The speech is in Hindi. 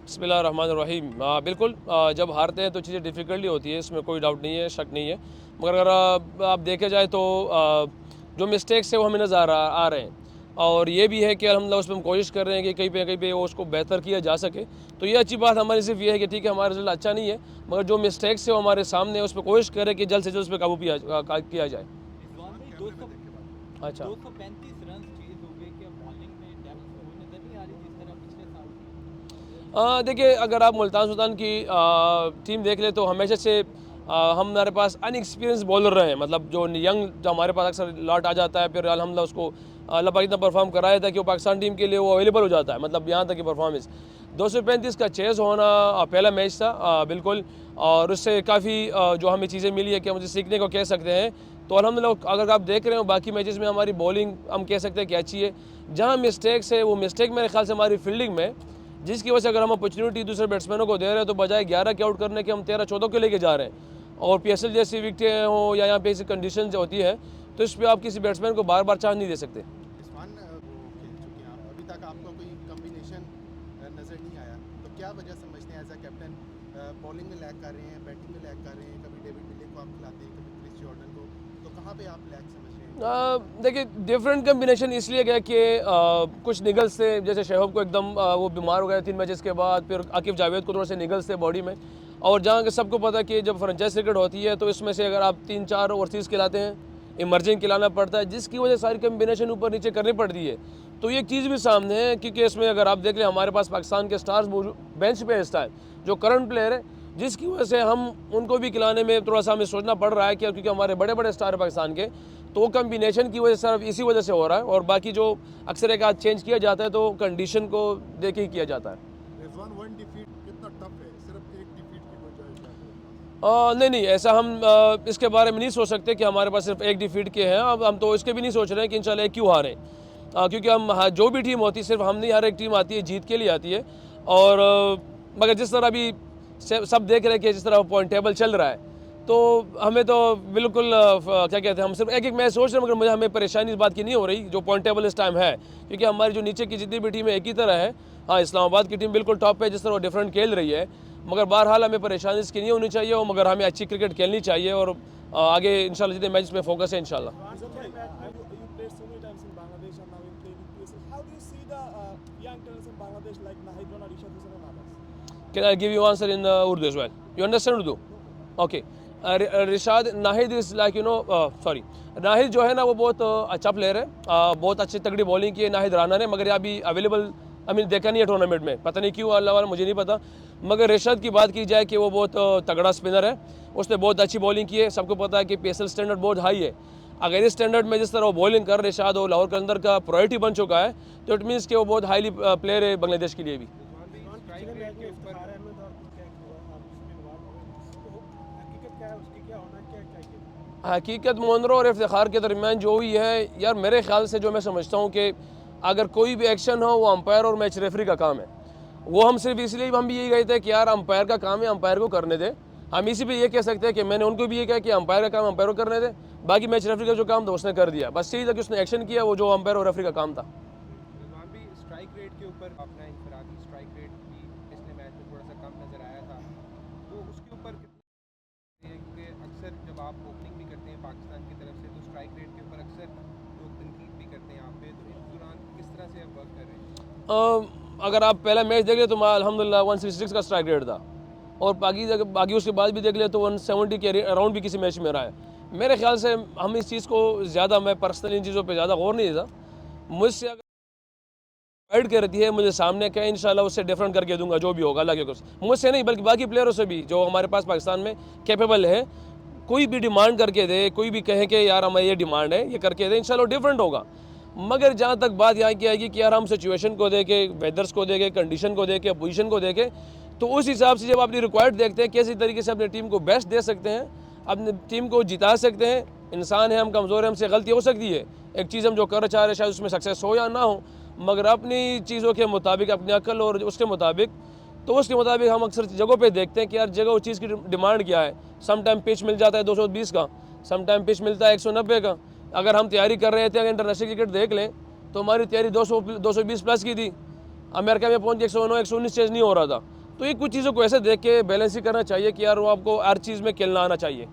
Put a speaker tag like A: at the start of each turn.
A: बिस्मिल्लाहिर्रहमानिर्रहीम। बिल्कुल, जब हारते हैं तो चीज़ें डिफ़िकल्टी होती है, इसमें कोई डाउट नहीं है, शक नहीं है। मगर अगर आप देखे जाए तो जो मिस्टेक्स है वो हमें नज़र आ रहे हैं, और ये भी है कि अल्हम्दुलिल्लाह उसमें हम कोशिश कर रहे हैं कि कहीं पे वो उसको बेहतर किया जा सके। तो ये अच्छी बात हमारी सिर्फ ये है कि ठीक है, हमारा रिज़ल्ट अच्छा नहीं है, मगर जो मिस्टेक्स है वो हमारे सामने है, उस पर कोशिश करें कि जल्द से जल्द उस पर काबू किया जाए।
B: रिजवान भाई,
C: कैमरे में देख के बात करें।
A: अच्छा।
B: 235 रन चेज हो गए, क्या बॉलिंग में डेप्थ कोई नजर नहीं आ रही जिस तरह पिछले साल थी?
A: देखिए, अगर आप मुल्तान सुल्तान की टीम देख ले तो हमेशा से हमारे पास अनएक्सपीरियंस बॉलर रहे हैं। मतलब जो यंग, जो हमारे पास अक्सर लॉट आ जाता है, फिर अल्हम्दुलिल्लाह उसको अल्लाह पाक इतना परफॉर्म कराया था कि वो पाकिस्तान टीम के लिए वो अवेलेबल हो जाता है। मतलब यहाँ तक कि परफॉर्मेंस 235 का चेज़ होना पहला मैच था, बिल्कुल। और उससे काफ़ी जो हमें चीज़ें मिली है कि मुझे सीखने को कह सकते हैं। तो अल्हम्दुलिल्लाह अगर आप देख रहे हो बाकी मैचेस में हमारी बॉलिंग हम कह सकते हैं कि अच्छी है। जहाँ मिस्टेक्स है वो मिस्टेक मेरे ख्याल से हमारी फील्डिंग में, जिसकी वजह से अगर हम अपॉर्चुनिटी दूसरे बैट्समैनों को दे रहे हैं तो बजाय 11 के आउट करने के हम 13-14 के लेके जा रहे हैं। और पीएसएल जैसी विकेटें हों या यहाँ पे ऐसी कंडीशन होती है, तो इस पर आप किसी बैट्समैन को बार बार चांस नहीं दे सकते।
C: इरफान, वो खेल चुके हैं आप, अभी तक आपको कोई कॉम्बिनेशन नज़र नहीं आया, तो क्या वजह समझते हैं एज अ कैप्टन? बॉलिंग में लैग कर रहे हैं, बैटिंग में लैग कर रहे हैं, कभी डेविड मिले को आप खिलाते हैं, कभी क्रिस जॉर्डन को, तो कहाँ पे आप लैग समझ रहे हैं?
A: देखिए, डिफरेंट कम्बिनेशन इसलिए गया कि कुछ निगल्स थे, जैसे शहब को एकदम वो बीमार हो गया 3 मैचेस के बाद, फिर आकिब जावेद को थोड़े से निगल्स थे बॉडी में। और जहाँ के सबको पता है कि जब फ्रेंचाइज क्रिकेट होती है तो इसमें से अगर आप 3-4 ओवरसीज़ खिलाते हैं, इमर्जिंग खिलाना पड़ता है, जिसकी वजह सारी कम्बिनेशन ऊपर नीचे करनी पड़ती है। तो ये एक चीज़ भी सामने है, क्योंकि इसमें अगर आप देख लें हमारे पास पाकिस्तान के स्टार्स बेंच पे इस टाइम जो करंट प्लेयर है, जिसकी वजह से हम उनको भी खिलाने में थोड़ा सा हमें सोचना पड़ रहा है, क्योंकि हमारे बड़े बड़े स्टार है पाकिस्तान के। तो वो कम्बिनेशन की वजह से सिर्फ इसी वजह से हो रहा है, और बाकी जो अक्सर एक आध चेंज किया जाता है तो कंडीशन को देख के ही किया जाता है।
C: रिजवान, वन डिफीट कितना टफ है, सिर्फ एक डिफीट की बजाय
A: नहीं नहीं, ऐसा हम इसके बारे में नहीं सोच सकते कि हमारे पास सिर्फ एक डिफीट के हैं। अब हम तो इसके भी नहीं सोच रहे हैं कि इंशाल्लाह एक क्यों हारें, क्योंकि हम जो भी टीम होती है, सिर्फ हम नहीं, हर एक टीम आती है जीत के लिए आती है। और मगर जिस तरह अभी सब देख रहे हैं कि जिस तरह पॉइंट टेबल चल रहा है, तो हमें तो बिल्कुल क्या कहते हैं, हम सिर्फ एक एक मैच सोच रहे हैं, मगर मुझे हमें परेशानी इस बात की नहीं हो रही जो पॉइंट टेबल इस टाइम है, क्योंकि हमारी जो नीचे की जितनी भी टीम है एक ही तरह है। हाँ, इस्लामाबाद की टीम बिल्कुल टॉप पे, जिस तरह वो डिफरेंट खेल रही है, मगर बहरहाल हमें परेशानी इसकी नहीं होनी चाहिए, और मगर हमें अच्छी क्रिकेट खेलनी चाहिए, और आगे इंशाल्लाह जितने मैच में फोकस है इंशाल्लाह।
D: Is that right? You played so many times in Bangladesh and now you play in PSL. How do you see the young talents in Bangladesh like Nahid Rana, Rishad Hussain and others?
A: Can I give you answer in Urdu as well? You understand Urdu? Okay. Rishad Nahid is like sorry, Nahid जो है ना वो बहुत अच्छा प्लेयर है, बहुत अच्छी तगड़ी बॉलिंग की है नाहिद राना ने, मगर अभी अवेलेबल देखा नहीं है टूर्नामेंट में, पता नहीं क्यों, अल्लाह वाला मुझे नहीं पता। मगर रिशाद की बात की जाए कि वो बहुत तगड़ा स्पिनर है, उसने बहुत अच्छी बॉलिंग की है। सबको पता है कि पीएसएल स्टैंडर्ड बहुत हाई है। अगर इस स्टैंडर्ड में जिस तरह वो बॉलिंग कर रिशाद और लाहौर के अंदर का प्रायोरिटी बन चुका है, तो इट मीन्स कि वो बहुत हाईली प्लेयर है बांग्लादेश के लिए भी।
D: पिछले मैच में इफ्तिखार अहमद और क्या हुआ, आप उसमें इन्वॉल्व हो गए, तो हकीकत क्या है उसकी, क्या होना क्या चाहिए?
A: हकीकत मुनरो और इफ्तिखार के दरमियान जो हुई है यार, मेरे ख्याल से जो मैं समझता हूँ कि अगर कोई भी एक्शन हो वो अंपायर और मैच रेफरी का काम है। वो हम सिर्फ इसलिए हम भी यही गए थे कि यार अंपायर का काम है, अंपायर को करने दे। हम इसी पे ये कह सकते हैं कि मैंने उनको भी ये कहा कि अंपायर का काम अंपायर को करने दे, बाकी मैच रेफरी का जो काम था उसने कर दिया। बस यही था कि उसने एक्शन किया, वो जो अंपायर और रेफरी का काम था।
E: रिजवान भी स्ट्राइक रेट के ऊपर अपना इनफरादी स्ट्राइक रेट भी पिछले मैच में थोड़ा सा कम नज़र आया था, तो उसके ऊपर कितना, क्योंकि अक्सर जब आप ओपनिंग भी करते हैं पाकिस्तान की तरफ से तो स्ट्राइक रेट के ऊपर अक्सर लोग तनकीद भी करते हैं आप पे, तो इस दौरान किस तरह से आप वर्क कर रहे हैं?
A: अगर आप पहला मैच देख ले तो अल्हम्दुलिल्लाह 166 का स्ट्राइक रेट था, और बाकी उसके बाद भी देख ले तो 170 के अराउंड भी किसी मैच में रहा है। मेरे ख्याल से हम इस चीज़ को ज़्यादा, मैं पर्सनल इन चीज़ों पे ज़्यादा गौर नहीं देता। मुझसे अगर गाइड करती है, मुझे सामने क्या, इंशाल्लाह उससे डिफरेंट करके दूंगा जो भी होगा, अल्लाह के कसम। मुझसे नहीं बल्कि बाकी प्लेयरों से भी जो हमारे पास पाकिस्तान में कैपेबल है, कोई भी डिमांड करके दे, कोई भी कहे कि यार हमारी ये डिमांड है, ये करके दे, इंशाल्लाह डिफरेंट होगा। मगर जहाँ तक बात यहाँ की आएगी कि यार हम सिचुएशन को देखे, वेदर्स को देखे, कंडीशन को देखे, पोजीशन को देखे, तो उस हिसाब से जब अपनी रिक्वायर्ड देखते हैं कैसी तरीके से अपनी टीम को बेस्ट दे सकते हैं, अपनी टीम को जिता सकते हैं। इंसान है, हम कमज़ोर हैं, हमसे गलती हो सकती है, एक चीज़ हम जो कर चाह रहे हैं शायद उसमें सक्सेस हो या ना हो, मगर अपनी चीज़ों के मुताबिक, अपनी अकल और उसके मुताबिक, तो उसके मुताबिक हम अक्सर जगहों पे देखते हैं कि यार जगह उस चीज़ की डिमांड क्या है। सम टाइम पिच मिल जाता है 220 का, सम टाइम पिच मिलता है 190 का। अगर हम तैयारी कर रहे थे, अगर इंटरनेशनल क्रिकेट देख लें तो हमारी तैयारी 220 प्लस की थी। अमेरिका में पहुंच के 109 119 चेज नहीं हो रहा था। तो ये कुछ चीज़ों को ऐसे देख के बैलेंस ही करना चाहिए कि यार वो आपको हर चीज़ में खेलना आना चाहिए।